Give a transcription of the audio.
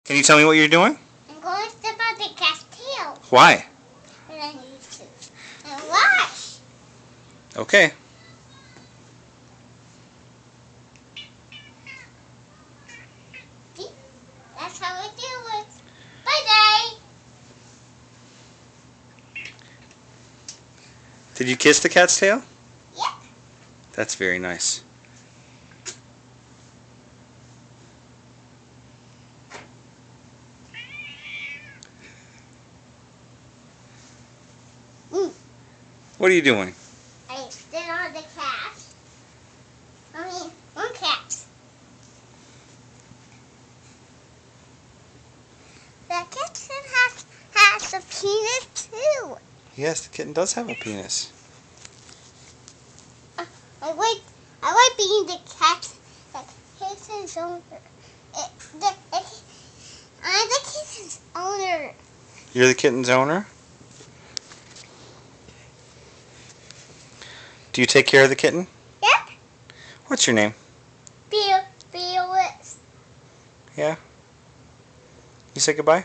Can you tell me what you're doing? I'm going to step on the cat's tail. Why? And I need to. And watch. Okay. See? That's how we do it. Bye, Day. Did you kiss the cat's tail? Yeah. That's very nice. What are you doing? I stood on the cat. One cat. The kitten has a penis too. Yes, the kitten does have a penis. I like being the cat. The kitten's owner. I'm the kitten's owner. You're the kitten's owner? Do you take care of the kitten? Yep. What's your name? Felix. Yeah? You say goodbye?